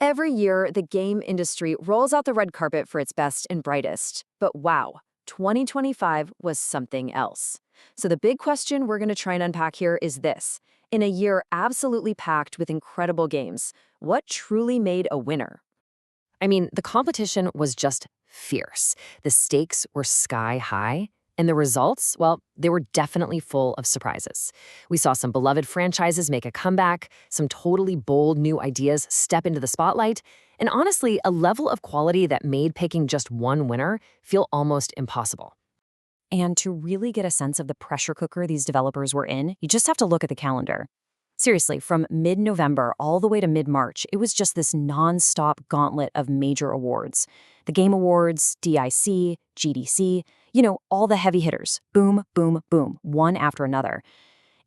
Every year, the game industry rolls out the red carpet for its best and brightest. But wow, 2025 was something else. So the big question we're going to try and unpack here is this. In a year absolutely packed with incredible games, what truly made a winner? I mean, the competition was just fierce. The stakes were sky high, and the results, well, they were definitely full of surprises. We saw some beloved franchises make a comeback, some totally bold new ideas step into the spotlight, and honestly, a level of quality that made picking just one winner feel almost impossible. And to really get a sense of the pressure cooker these developers were in, you just have to look at the calendar. Seriously, from mid-November all the way to mid-March, it was just this non-stop gauntlet of major awards. The Game Awards, DIC, GDC, all the heavy hitters. Boom, boom, boom, one after another.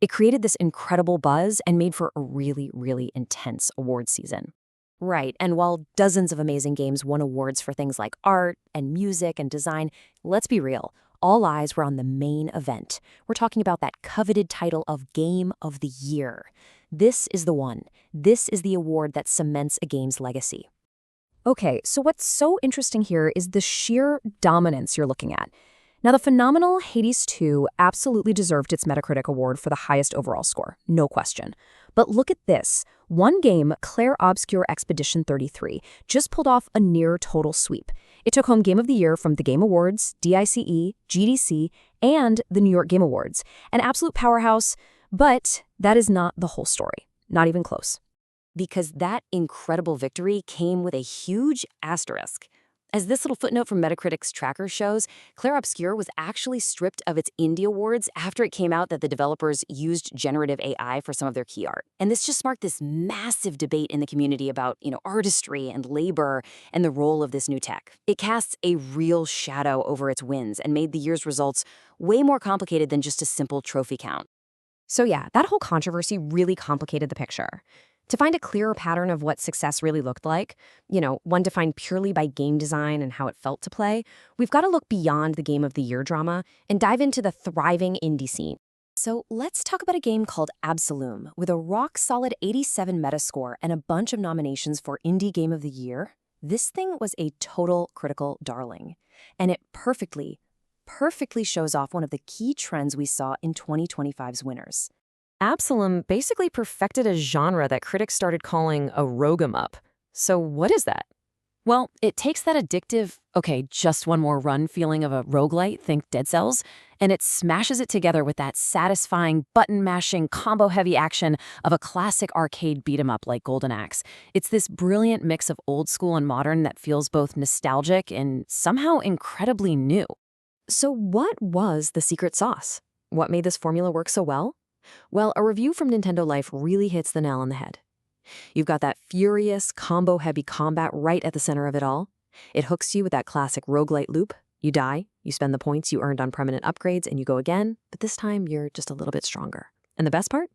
It created this incredible buzz and made for a really, really intense award season. Right, and while dozens of amazing games won awards for things like art and music and design, let's be real, all eyes were on the main event. We're talking about that coveted title of Game of the Year. This is the one. This is the award that cements a game's legacy. Okay, so what's so interesting here is the sheer dominance you're looking at. Now, the phenomenal Hades 2 absolutely deserved its Metacritic award for the highest overall score, no question. But look at this. One game, Claire Obscure Expedition 33, just pulled off a near total sweep. It took home Game of the Year from the Game Awards, DICE, GDC, and the New York Game Awards. An absolute powerhouse, but that is not the whole story. Not even close. Because that incredible victory came with a huge asterisk. As this little footnote from Metacritic's tracker shows, Claire Obscure was actually stripped of its indie awards after it came out that the developers used generative AI for some of their key art. And this just sparked this massive debate in the community about, artistry and labor and the role of this new tech. It casts a real shadow over its wins and made the year's results way more complicated than just a simple trophy count. So yeah, that whole controversy really complicated the picture. To find a clearer pattern of what success really looked like, one defined purely by game design and how it felt to play, we've got to look beyond the Game of the Year drama and dive into the thriving indie scene. So let's talk about a game called Absolum, with a rock-solid 87 Metascore and a bunch of nominations for Indie Game of the Year. This thing was a total critical darling, and it perfectly shows off one of the key trends we saw in 2025's winners. Absolum basically perfected a genre that critics started calling a rogue 'em up. So what is that? Well, it takes that addictive, just one more run feeling of a roguelite, think Dead Cells, and it smashes it together with that satisfying, button-mashing, combo-heavy action of a classic arcade beat-em-up like Golden Axe. It's this brilliant mix of old school and modern that feels both nostalgic and somehow incredibly new. So what was the secret sauce? What made this formula work so well? Well, a review from Nintendo Life really hits the nail on the head. You've got that furious, combo-heavy combat right at the center of it all. It hooks you with that classic roguelite loop. You die, you spend the points you earned on permanent upgrades, and you go again, but this time you're just a little bit stronger. And the best part?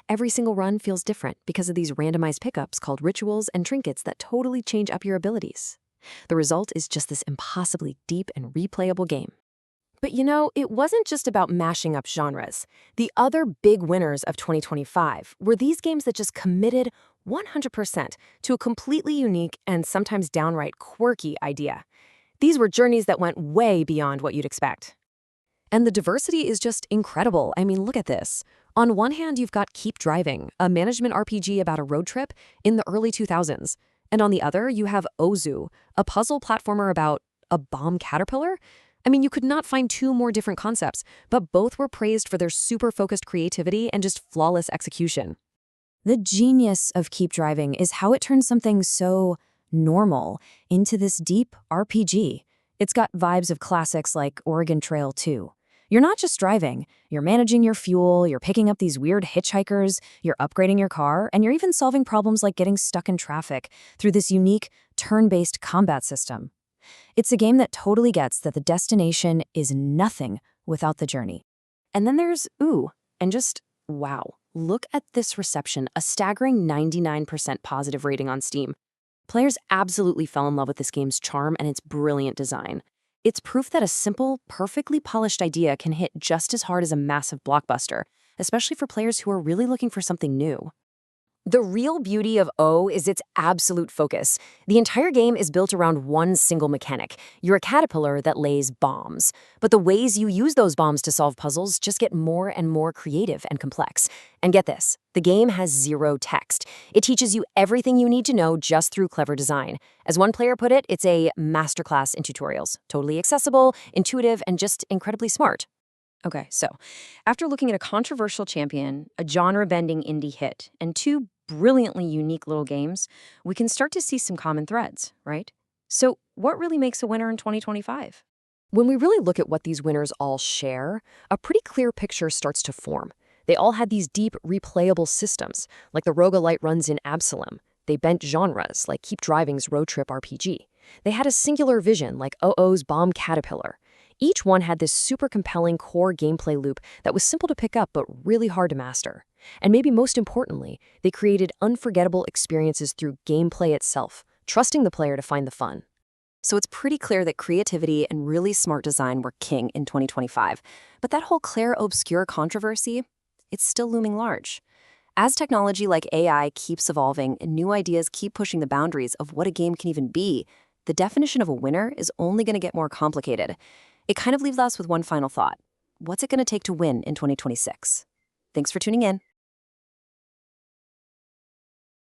Every single run feels different because of these randomized pickups called rituals and trinkets that totally change up your abilities. The result is just this impossibly deep and replayable game. But it wasn't just about mashing up genres. The other big winners of 2025 were these games that just committed 100% to a completely unique and sometimes downright quirky idea. These were journeys that went way beyond what you'd expect. And the diversity is just incredible. I mean, look at this. On one hand, you've got Keep Driving, a management RPG about a road trip in the early 2000s. And on the other, you have Ozu, a puzzle platformer about a bomb caterpillar. I mean, you could not find two more different concepts, but both were praised for their super focused creativity and just flawless execution. The genius of Keep Driving is how it turns something so normal into this deep RPG. It's got vibes of classics like Oregon Trail 2. You're not just driving, you're managing your fuel, you're picking up these weird hitchhikers, you're upgrading your car, and you're even solving problems like getting stuck in traffic through this unique turn-based combat system. It's a game that totally gets that the destination is nothing without the journey. And then there's and just wow. Look at this reception, a staggering 99% positive rating on Steam. Players absolutely fell in love with this game's charm and its brilliant design. It's proof that a simple, perfectly polished idea can hit just as hard as a massive blockbuster, especially for players who are really looking for something new. The real beauty of O is its absolute focus. The entire game is built around one single mechanic. You're a caterpillar that lays bombs. But the ways you use those bombs to solve puzzles just get more and more creative and complex. And get this, the game has zero text. It teaches you everything you need to know just through clever design. As one player put it, it's a masterclass in tutorials. Totally accessible, intuitive, and just incredibly smart. Okay, so after looking at a controversial champion, a genre-bending indie hit, and two brilliantly unique little games, we can start to see some common threads, right? So what really makes a winner in 2025? When we really look at what these winners all share, a pretty clear picture starts to form. They all had these deep, replayable systems, like the roguelite runs in Absalom. They bent genres, like Keep Driving's road trip RPG. They had a singular vision, like OO's Bomb Caterpillar. Each one had this super compelling core gameplay loop that was simple to pick up but really hard to master. And maybe most importantly, they created unforgettable experiences through gameplay itself, trusting the player to find the fun. So it's pretty clear that creativity and really smart design were king in 2025. But that whole clair obscur controversy, it's still looming large. As technology like AI keeps evolving and new ideas keep pushing the boundaries of what a game can even be, the definition of a winner is only going to get more complicated. It kind of leaves us with one final thought. What's it going to take to win in 2026? Thanks for tuning in.